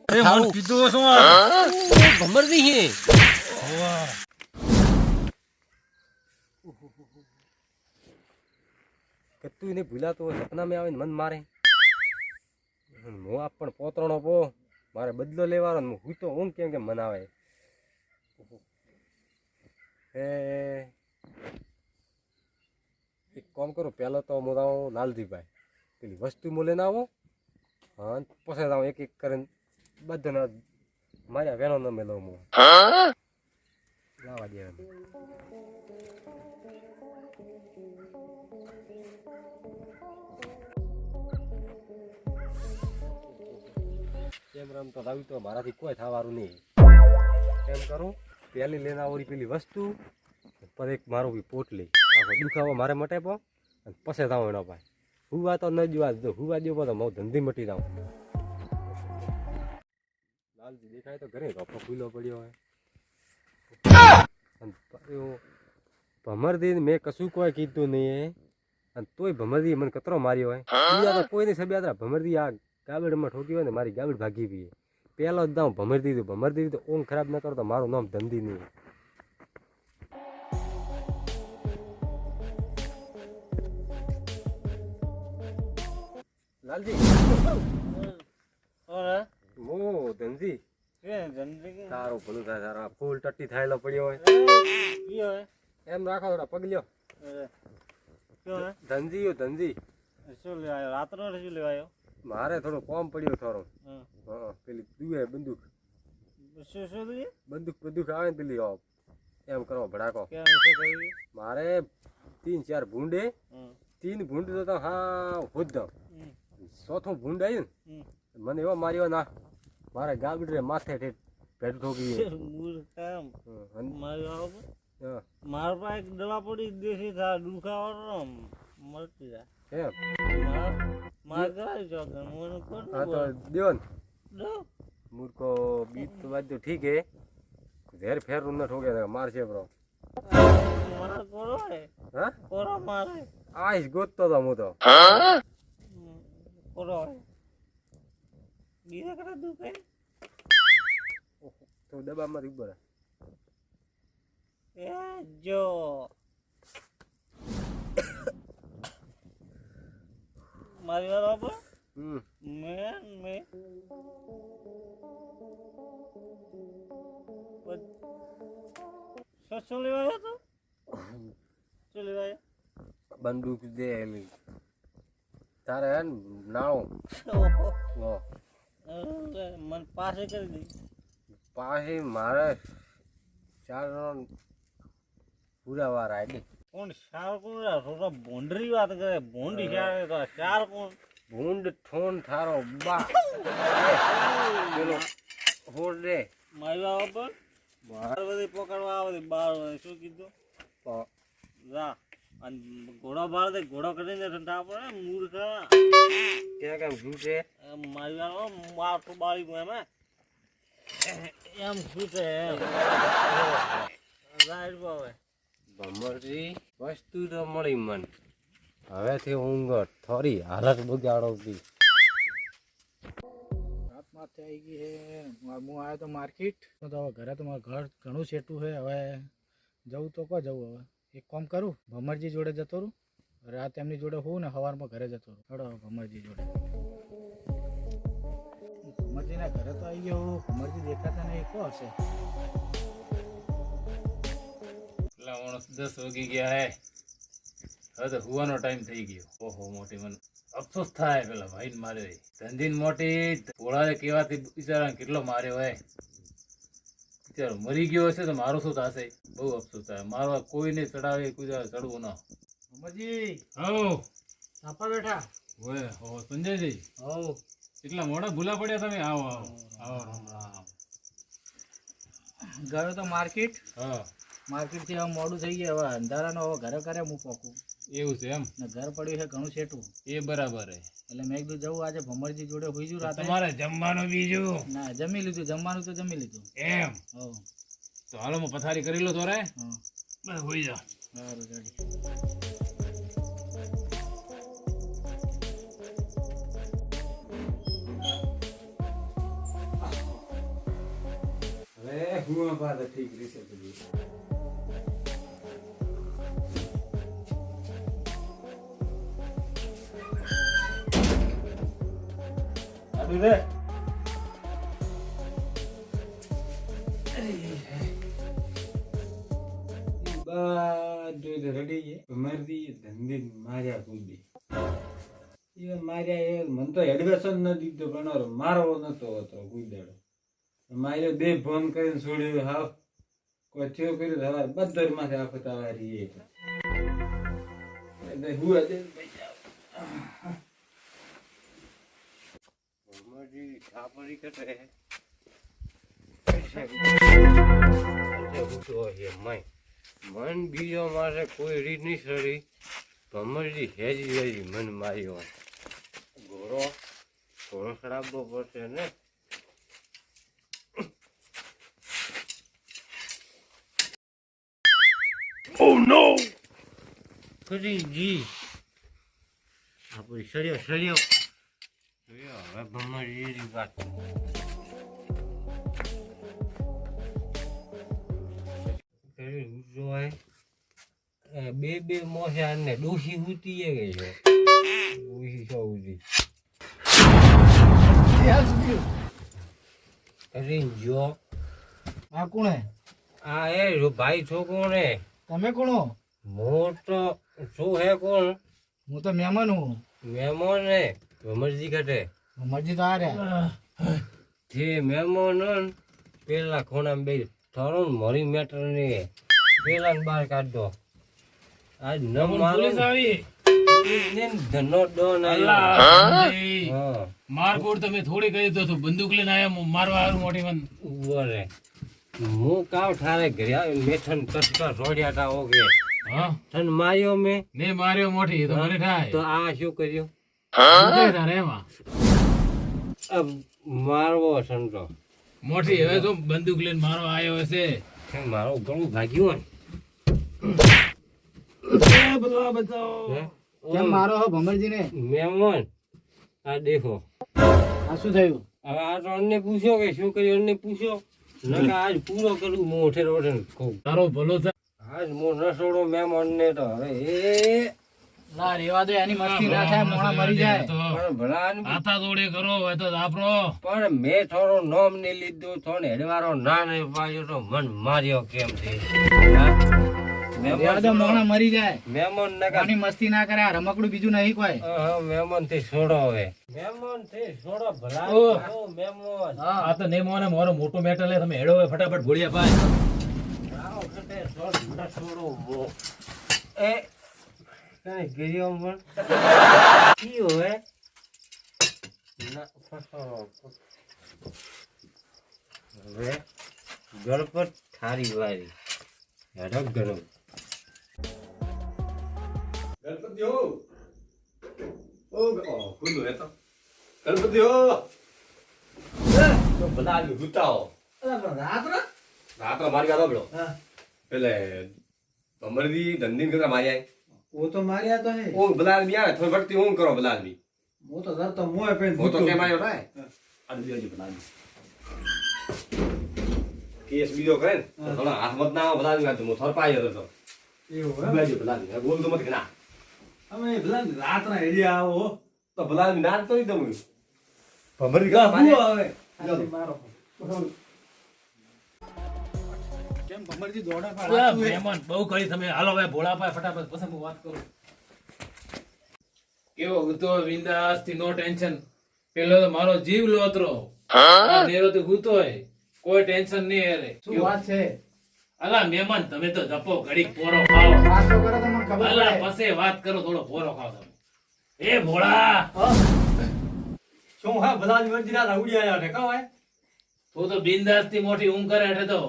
એ મન કીધું શું ભમરજી હે કતું ને ભૂલાતો સપના માં આવે ને મન મારે હું આપ પણ પોતરણો પો મારે બદલો લેવાનો હું તો ઊંઘ કેમ કે મન આવે એક કામ કરું પહેલો તો હું આવું લાલજીભાઈ પેલી વસ્તુ મૂલે ના આવો હા પછી આવું એક એક કરીને બધાને માર્યા વેનો ન મેલો હું લાવા દે કેમ રમતો રાવી તો મારાથી કોઈ થવાનું નહીં કેમ કરું પહેલી લઈને આવરી પેલી વસ્તુ પર એક મારો બી પોટલી આખો દુખાવો મારે મટાપો અને પછી થાવ એનો ભાઈ હુવા તો ન જોવા દો હુવા દો તો મારું ધંધી મટી જાવ લાલજી દેખાય તો ઘરે રોપો ખુલ્લો પડ્યો હોય ભમરદી મેં કશું કોઈ કીધું નહીં અને તોય ભમરદી મને કતરો માર્યો હોય બીજા તો કોઈ નહીં સબ્યા ભમરદી આ ગાબડમાં ઠોકી હોય ને મારી ગાબડ ભાગી પી પેલો જ દાઉં ભમરદી તો ઊંઘ ખરાબ ન કરો તો મારું નામ ધંધી નહીં લાલજી ઓ ધનજી તારું ભલું થાય તારા ફૂલ ટટ્ટી થાયેલો પડ્યો હોય એમ રાખો થોડા પગલ્યો ધનજી શું લેવાયો રાત્રો શું લેવાયો મારે થોડું કોમ પડ્યો થોડો હા પેલી દુએ બંદૂક શું બંદૂક આવે ને પેલી એમ કરો ભડાકો મારે 3-4 ભૂંડે 3 ભૂંડ તો હા હોદ ચોથું ભૂંડ આવ્યું ને મને એવો માર્યો ના મારે ગાબડે માથે ભેટ ઠોકી માર પાસે દવા પડી દેશી થા દુખાવાનો મળતી જાય માર કરાવી છો હા તો દેવો ને મૂર્ખો બીત તો વાત તો ઠીક હે ઘેર ફેર રૂમ ના ઠોકે મારશે બ્રો માર કોરો હે હા કોરો મારે આઈસ ગોતતો તો હું તો કોરો હે બીજા કરા દુખે તો દબામાં ઉભો રહે એ જો મારી વાત આપો મેં શું લેવાયો તો શું લેવાયો બંદૂક દે તારે હે ને નાળો મને પાસે કરી દે પાસે મારે 4 જણ પૂરા વાર આવી કોણ શાર કોણ રોરા ભોંડરી વાત કરે ભોંડી શાર તો શાર કોણ ભૂંડ ઠોન થારો બા પેલો હોર દે મારી વાત પર બાર બધી પકડવા આવે 12 શું કીધું જા અને ઘોડો બાર દે ઘોડો કરીને ઠંડા પડે મૂર્ખા ક્યાં કેમ ઘૂસે મારી વાત માર તો બાળી ગયો એમ ઘૂસે રાઈટ બાવે ભમરજી વસ્તુ તો મળી મન હવેથી ઊંઘ થોડી હાલત બગાડોતી રાત માથે આવી ગઈ હે હું આવ્યો તો માર્કેટ તો હવે ઘરે તો મારું ઘર ઘણું સેટું છે હવે જવું તો કો જવું હવે એક કામ કરું ભમરજી જોડે જતો રહું રાત એમની જોડે હોઉં ને સવારમાં ઘરે જતો રહું હડો ભમરજી જોડે ભમરજીના ઘરે તો આવી ગયો ભમરજી દેખાતા નહીં કો હશે 10 વાગી ગયા હે હવે તો હુવાનો ટાઈમ થઈ ગયો ઓહો મોટી મને અફસોસ થાય પેલા ભાઈ મારે ધંધી મોટી ભોળાએ કેવાથી બિચારા કેટલો માર્યો હોય બિચારો મરી ગયો હશે તો મારું શું થશે બહુ અફસોસ થાય મારો કોઈને ચડાવે કોઈ ચડવું ના ભમરજી હો સાપા બેઠા ઓય હો સંજયજી હો એટલા મોડા ભૂલા પડ્યા તમે આવો આવો રામ રામ ગયો તો માર્કેટ હા માર્કેટથી હવે મોડું થઈ ગયું હવે અંધારાનો હવે ઘરે કરે હું પોકું એવું છે એમ ને ઘર પડ્યું છે ઘણું સેટું એ બરાબર હે એટલે મેં કીધું જવું આજે ભમરજી જોડે હોઈ જુ રાતે તમારે જમવાનું બીજું ના જમી લીધું જમવાનું તો જમી લીધું એમ હો તો હાલો હું પથારી કરી લો તોરે હા બસ હોઈ જા સારું રેડી હું પાસે ઠીક રહેશે બધું. આડું રે બધું રડી ગયા મરદી ધંધી માર્યા કુદી એ માર્યા એ મને તો એડવેશન ન દીધો પણ મારવો નતો હતો કુદાડો માર્યો બે ફોન કરીને છોડ્યું હાવ કોઈ થયો કર્યું હવાર બધા માંથી આફત આવારી એટલે હું મન બીજો મારે કોઈ રીત નહીં સડી ભમરજી હેજી હેજી મન માર્યો ઘોડો ઘોડો ખરાબો પડશે ને ફરીજી આપણે સડ્યો હવે ભમરજી વાત જોવાય બે મોસા ને ડોસી ઉતી ગઈ છે ડોસી સૌથી અરે જો આ કોણે આ એ ભાઈ છોકરો ને તમે કોણો મોટો શું હે કોણ હું તો મહેમાન હું મહેમાન ને ભમરજી ઘટે મરજી તો આ રહ્યા જે મહેમાન પેલા ખૂણામાં બે થોડો મરી મેટર ને પેલા ને બહાર કાઢ દો આજ ન મારો ધનો ડોન આવ્યો મારકોડ તમે થોડી કરી દો તો બંદૂક લઈને આયા મારવા આવ્યું મોટી મન ઉભરે હું કાવ ઠારે ઘરે આવ્યો મેઠન કસકા રોડ્યા તા ઓગે હા તન માર્યો મેં ને માર્યો મોટી તો મને થાય તો આ શું કર્યું શું તારે એમાં આ મારવો સંતો મોટી હવે તો બંદૂક લઈને મારવા આવ્યો હશે મારો ગળું ભાગ્યું હોય કેમ મારો હો ભમરજી ને મહેમાન આ દેખો આ શું થયું હવે આ તો અન્ને પૂછો કે શું કર્યું અન્ને પૂછો નકા આજ પૂરો કરું મોઠે રોડે ખૂબ તારો ભલો થાય આજ મો નસોડો મહેમાન ને તો હવે એ ના રેવા દો એની મસ્તી ના થાય મોણા મરી જાય પણ ભલા આતા દોડે કરો હોય તો આપરો પણ મેં થોડો નોમ ને લીધું થોડો હેડવારો ના ને પાડ્યો તો મન માર્યો કેમ છે રેવા દો મોણા મરી જાય મહેમાન નકા એની મસ્તી ના કરે આ રમકડું બીજું નહીં કોઈ મહેમાન થી છોડો હવે મહેમાન થી છોડો ભલા મહેમાન આ તો ને મોને મોરો મોટો મેટર લે તમે હેડો હોય ફટાફટ ભોળિયા પાય આવો ખટે છોડો મો એ કઈ ગિરિયો પણ કી હોય ના ફસો હવે ગણપત થારી વારી હેડક ગરમ ગણપતિ હો ખુલ્લું હે તો ગણપતિ હો તો બધા આવી ગુતાઓ રાત મારી ગાતો બળો પેલે અમરદી ધંધી કરતા માર્યા वो तो मारिया तो है ઓ બધા આદમી આવે થોડી વખતે હું કરો બધા આદમી वो तो डर तो मुंह पे હું તો કેમ આવ્યો થાય આદમી હજી બધા આદમી કેસ બીજો કરે ને તો થોડા હાથ મત ના આવે બધા આદમી હું થોર પાયો હતો એવું બીજો બધા આદમી બોલ તો મત કે ના અમે ભલા રાત ના એરિયા આવો તો બધા આદમી ના તો નહીં દઉં ભમરી ગા હું આવે મારો કેમ ભમરજી દોડા અલા, મહેમાન બહુ કરી તમે હાલો હવે ભોળા પાય ફટાફટ પછી હું વાત કરું કેવો ગુતો વિંદાસ થી નો ટેન્શન પેલો તો મારો જીવ લોતરો આ નેરો તો ગુતો હોય કોઈ ટેન્શન નહીં હેરે શું વાત છે અલા મહેમાન તમે તો જપો ઘડીક પોરો ખાઓ વાત તો કરો તો મને ખબર અલા પડે પછી વાત કરો થોડો પોરો ખાઓ તમે એ ભોળા શું હા બધા આદમી મરજી ના ઉડી આયા ને કાય તું તો બિંદાસ થી મોટી ઊંઘ કરે એટલે તો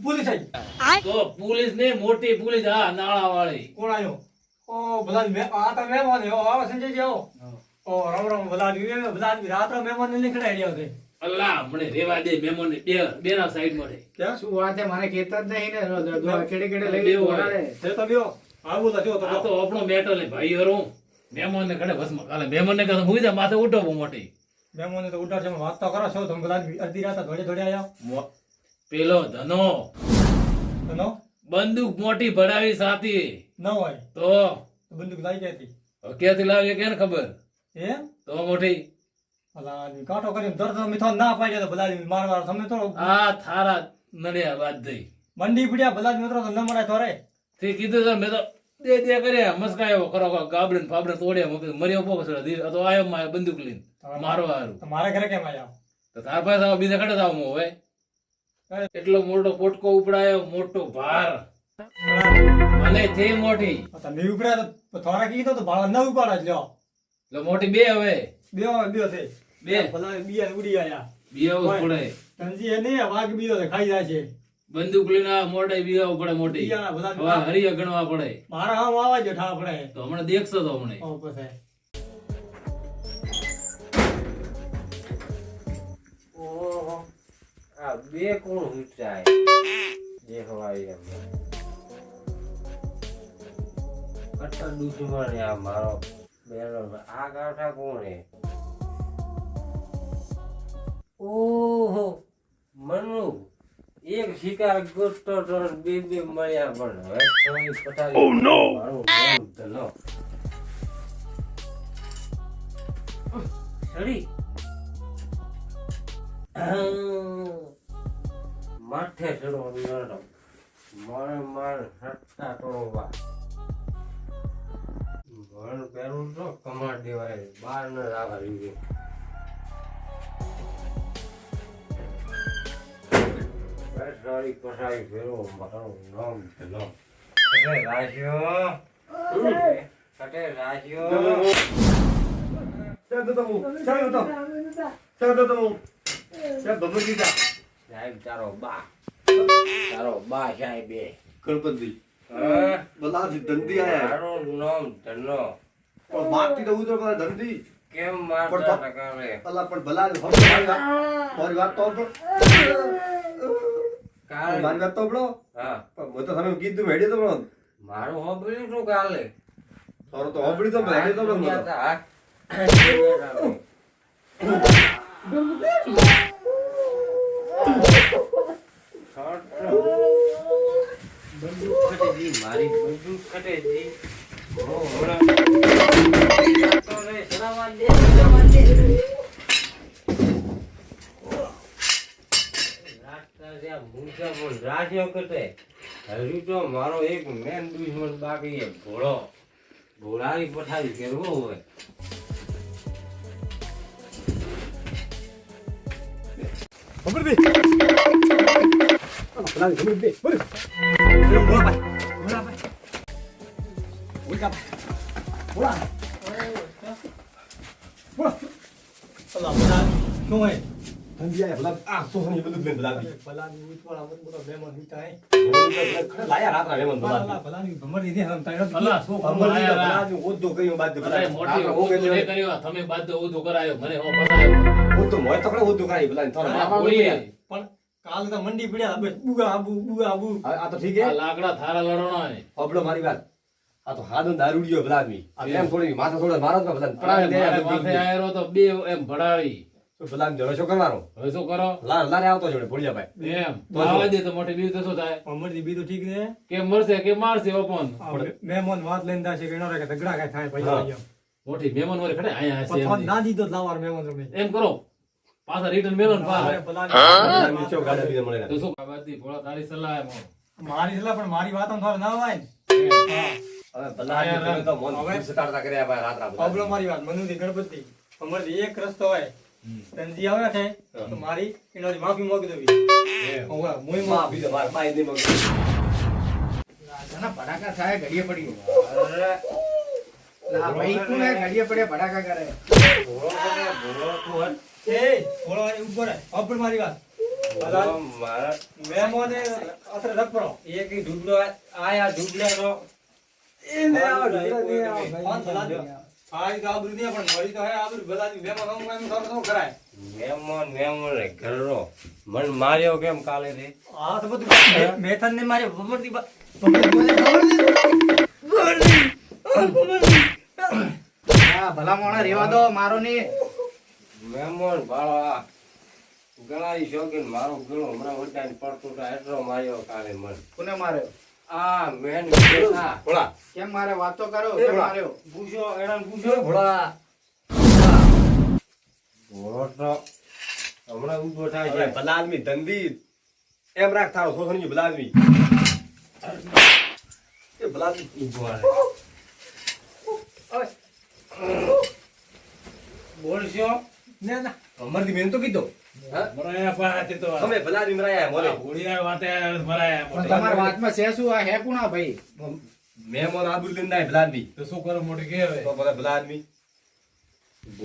પોલીસ આવી તો પોલીસ ને મોટી પોલીસ આ નાળા વાળી કોણ આવ્યો ઓ બધા આ તો મહેમાન હો આવો સંજય જાઓ ઓ રામ રામ બધા આદમી રાત મહેમાન ને નીકળાઈ રહ્યા છે અલ્લા મને રેવા દે મહેમાન ને બે ના સાઈડ મળે શું વાત છે મને કહેતા જ નહીં ને કેડે કેડે લઈ બેવ હોય. બોલાડે તે તો બેઓ આવું તો જો આ તો આપણો મેટલ હે ભાઈ હરો મહેમાન ને કડે ભસ્મ કાલે મહેમાન ને કહે હું જા માથે ઉઠો બહુ મોટી મહેમાનને તો ઉડાડશે પણ વાત તો કરો છો તમે બધા અડધી રાતે ધોડે ધોડે આવ્યા પેલો ધનો તો નો બંદૂક મોટી ભરાવી સાથી ન હોય તો તો બંદૂક લાવી ક્યાંથી ક્યાંથી લાવી કેને ખબર એમ તો મોટી અલા કાંટો કરીને દર્દ મીઠો ના પાડ્યો તો બધા મારવા તમે તો આ થારા નડ્યા વાત થઈ મંડી પડ્યા બધા મિત્રો તો ન મળે તો રે તે કીધું તો મેં તો દે કર્યા મસ્કાયો ખરો ગાબડે ફાબડે તોડ્યા મૂકી મર્યો પોકો તો આવ્યો મારે બંદૂક લઈને મારવા હારું તો મારા ઘરે કેમ આવ્યા તો તાર પાસે આવો બીજા કડે આવું હવે એટલો મોટો પોટકો ઉપડાયો મોટો ભાર મને તે મોટી તમે ઉપડ્યા તો થોડા કીધું તો ભાડા ન ઉપાડે જ લ્યો એટલે મોટી બે હવે બે છે બે બધા બિયા ઉડી આયા બીયાવું પડે તંજી એ નહીં વાઘ બીજો છે ખાઈ જાય છે બંદૂક લઈને આ મોઢે બીયાવું પડે મોટી બિયાના બધા હવે હરિયા ગણવા પડે મારા આમ આવા જ ઠા પડે તો હમણાં દેખશો તો હમણે ઓ પછી ઓહો આ બે કોણ ઊંચાય દેખવાય એમ કટ્ટર દુશ્મન આ મારો બેનો આ ગાંઠા કોણ હે ઓહો મનુ એક શિકાર ગોટતો તો બે મળ્યા પણ હવે થોડી પટાવી ઓ નો મારું નામ ધનો સડી માથે ચડો નડો માર હટતા ટોવા ભણ પેરું તો કમાડ દેવાય બાર ન રાખવા જોઈએ સારી પસારી ફેરો મારું નામ ધનો કટે રાશ્યો સાહેબ તારો બા સાહેબ બે ગણપતિ હા બલાથી ધંધી આયા મારું નામ ધનો પણ મારતી તો ઉતરો બધા ધંધી કેમ મારતા ટકારે અલા પણ ભલા મારી વાત તો સાંભળો. કાલે મારી વાત તો સાંભળો. હા પણ મેં તો તમે કીધું મેળ્યો તો પણ મારું હોબળ્યું શું કાલે તારો તો સાંભળી તો મેળ્યો તો પણ મને. બંદૂક ખટેજી મારી બંદૂક ખટેજી હજુ તો મારો એક મેન દુશ્મન બાકી છે ભોળો ભોળાની પઠારી કરવો હોય અલા બધા શું હોય ધંધી આયા ભલા આ સોહની બધું બેન ભલા ભલાની ઉતવાળા બધા મહેમાન મીઠા હે ખરે લાયા રાત્રા લેમન ભલા ભલાની ભમર દીધી હમ તારો અલા શું ખબર આયા રા. ભલા ઓદો કર્યો બાદ અરે મોટી ભલા ઓછું નહીં કર્યો તમે બાદ તો ઓછું કરાયો મને હો ફસાયો ઓદો મોય તો કડે ઓદો કરાઈ ભલા થોડા આ ગોળી. પણ કાલ તો મંડી પડ્યા બસ બુગા આબુ આ તો ઠીક હે આ લાકડા થારા લડોના હે. અબળો મારી વાત આ તો હાદો દારૂડિયો ભલા આદમી આ એમ થોડી માથા થોડા મારો તો ભલા અરે પડાવી દે મારે માથે આયરો તો બે એમ ભડાવી ભલા જણો શું કરવાનો હવે શું કરો લારે આવતો જોડે ભોળિયા ભાઈ એમ આવા દે તો મોટી બીજું તો શું થાય અમરજી બી તો ઠીક છે કે મરશે કે મારશે ઓપન મહેમાન વાત લઈને દાશે કે એનો રે કે ઝઘડા કાંઈ થાય પૈસા મોટી મહેમાન વરે ખડે આયા હશે પણ એમની. ના દીધો જ લાવવાનો મહેમાન તમે એમ કરો પાછા રિટર્ન મેલો ને પાછા. ભલા નીચે ગાડા બીજા મળે તો શું બાબતથી ભોળા તારી સલાહ એમ હો. મારી સલાહ પણ મારી વાત થોડો ના હોય ને હવે ભલા આદમી તમે તો મન હવે સતાડતા કર્યા ભાઈ રાત રાત પ્રોબ્લેમ મારી વાત મનુથી ગણપતિ અમરજી એક રસ્તો હોય તંજી આવે છે તો મારી એનાથી માફી માંગી દેવી એમ. હવે મુઈ માં બીજો માર બાઈ ની મગજ ભડાકા થાય ઘડીએ પડી અરે ભાઈ તું ઘડીએ પડે ભડાકા કરે ભોળો કરે ભોળો તું હટ એ બોલો ઉપર અપડ મારી વાત ભોળો મારા મહેમાને અસર રખ પડો એક ઢૂબડો આયા ઢૂબડ્યાનો એ ફોન ચલા દો આઈ તો આબરૂ નહીં પણ મરી તો હે આબરૂ બધાની મહેમાન એમ તો કરાય મેમોન રે ઘરરો મન માર્યો કેમ કાલે રે આ તો બધું મેથન ને મારે ભમરતી ભલા મોણા રેવા દો મારો ને મહેમાન ભાળવા ગળાઈ શોખીન મારો ગળો હમણાં વટાઈને પડતો તો એટલો માર્યો કાલે મન કોને માર્યો? આ મેન ભોળા કેમ મારે વાતો કરો? એ કેમ ભોળા. માર્યો? પૂછો એના પૂછો ભોળા ભોળો તો હમણાં ઊભો થાય છે ભલા આદમી ધંધી એમ રાખ તારો સોસણી ભલા આદમી એ ભલા આદમી ઊભો રહે. બોલશો ના ના અમરથી મેં તો કીધો મરાયા પાતે તો તમે ભલા આદમી મરાયા મોરે હોળીયાર વાતે મરાયા પણ તમારા વાતમાં છે શું? આ હે કોના ભાઈ? મહેમાન આબુ લઈને ના ભલા આદમી તો શું કરો મોટી કહેવાય તો બધા ભલા આદમી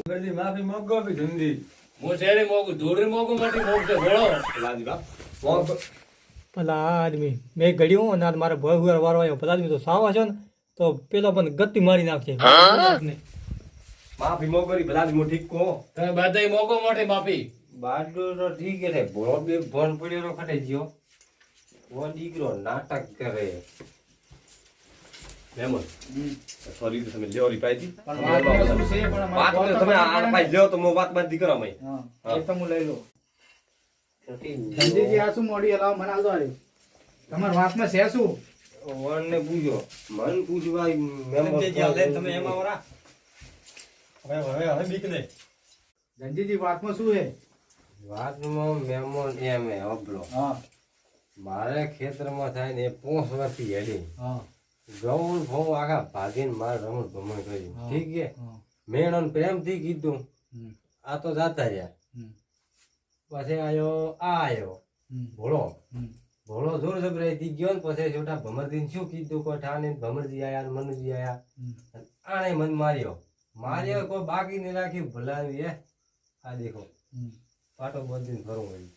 બધી માફી માંગો કે ધંધી હું શેરી મોગું ધોળી મોગું મોટી મોગ છે ભોળો ભલા આદમી બાપ મોગ ભલા આદમી મેં ઘડ્યું અને આ મારે ભય હુવાર વારવા આવ્યો ભલા આદમી તો સાવા છે ને તો પેલો પણ ગતિ મારી નાખશે માફી મોગરી ભલા આદમી ઠીક કહો તમે બધાય મોગો મોટી માફી બાડો તો ઠીક છે ભોળો બે ભણ પડ્યો ખટે ગયો ઓ દીકરો નાટક કરે મહેમાન સોરી તમે લેવરી પાઈ પણ વાતમાં શું છે? પણ અમારે વાત વાત તો તમે આ કરવી પાઈ લ્યો તો હું વાત બાદ દીકરા મય હા, એ તો હું લઈ લઉં. ધંધીજી આ શું મોડી હલાવો? મને હાલતો હાલ્યો. તમારા વાતમાં છે શું? વણને પૂછો મન પૂછવા મેમ્બર તમે એમાં વરા હવે હવે હવે બીક નહીં ધંધીજી વાતમાં શું છે? વાતમાં મહેમાન એમ હે અબળો હા મારે ખેતરમાં થાય ને એ 5 વર્ષથી હેડી હા ગૌણ ભઉ આખા ભાગીને મારે રમણ ભમણ કર્યું હા. ઠીક છે હા. મેં એને પ્રેમથી કીધું હમ. આ તો જાતા રહ્યા હમ. પછી આયો હમ. ભોળો હમ. ભોળો જોર જબરાઈથી ગયો ને પછી છોટા ભમરજીને શું કીધું કોઈ ઠાને ભમરજી આયા ને મનુજી આયા હમ. આણે મન માર્યો કોઈ બાકી નહીં રાખ્યું ભલાવી હે આ દેખો હમ. પાટો બધીને ફરવું હોય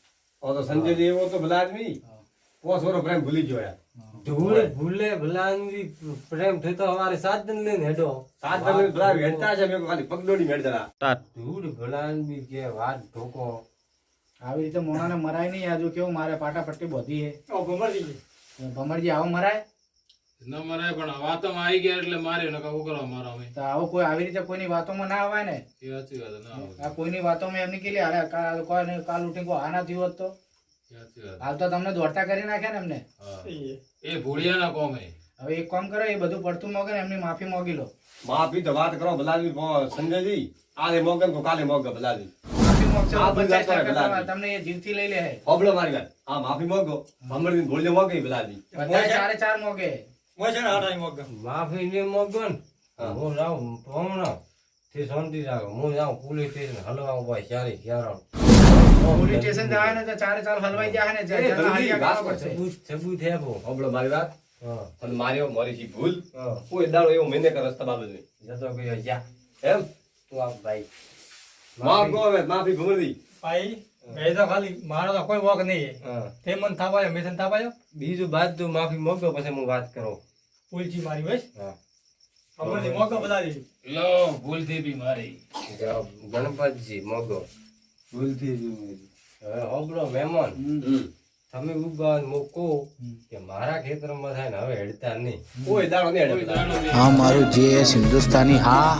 ઓ તો સંજય એવો તો ભલા આદમી હા. 5 વર્ષ પ્રેમ ભૂલી ગયો યાર હા. ધૂળ ભૂલે ભલાવી પ્રેમ થતો અમારે 7 દિન લઈને હેડો સાત વર્ષ ભલા હેડતા છે મેં ખાલી પગડોડી મેળ જરા ધૂળ ભલાવી કે વાત ઠોકો આવી રીતે મોણાને મરાય નહીં. આજુ કેવું મારે પાટા પટ્ટી બોધી હે. ઓ ભમરજી ભમરજી આવો મરાય? ન મરાય પણ વાતોમાં આવી ગયા એટલે માર્યો નકા શું કરવા મારો અમે તો આવો કોઈ આવી રીતે કોઈની વાતોમાં ના આવાય ને. એ સાચી વાત ના આવે આ કોઈની વાતોમાં એમની કેલી હાલે કાલ ઉઠી કોઈ આ ના થયું હોત તો એ સાચી વાત હાલ તો તમને દોડતા કરી નાખ્યા ને એમને. હા એ ભોળિયાના કોમ હે હવે એક કામ કરો, એ બધું પડતું મોગે ને એમની માફી મોગી લો. માફી તો વાત કરો ભલા આદમી સંજયજી આલે મોગન તો કાલે મોગ ભલા આદમી માફી મોગશો આ તો બધા 50 તો ટકા ભલા તમને એ જીવથી લઈ લે હે. હોબળો મારી વાત આ માફી મોગો ભમરજી ભોળિયો મોગે ભલા આદમી બધા 4 મોગે. મોય છે ને હટાઈ મોગ માફી ને મોગન હા. હું જાઉં ભમણો તે શાંતિ રાખો હું જાઉં પોલીસ સ્ટેશન હલવા ભાઈ સારી ક્યારણ પોલીસ સ્ટેશન જાય ને તો 4 હલવાઈ જાય ને એ જલ્દી વાત પડશે. સબૂત હે બહુ હોબળો મારી વાત હા અને માર્યો મારી થી ભૂલ હા કોઈ દાડો એવો મેને કર રસ્તા બાબત નહીં જતો ગયો જા એમ તું આપ ભાઈ માગો હવે માફી ભમરજી ભાઈ એ તો ખાલી મારો તો કોઈ વોક નહીં હા તે મન થાપાયો મેં તને થાપાયો બીજું બાદ તું માફી મોગો પછી હું વાત કરું ઉલચી મારી બસ હા અમરથી મોકો બતાવી લો ભૂલથી બી મારી જાઓ, ગણપતજી મોગો ભૂલથી જ હવે હોબળો મહેમાન તમે ઉભા મૂકો કે મારા ખેતરમાં થાય ને હવે હેડતા નહીં કોઈ દાડો નહીં કોઈ હેડે દાડો નહીં હા મારું જે હિન્દુસ્તાની હા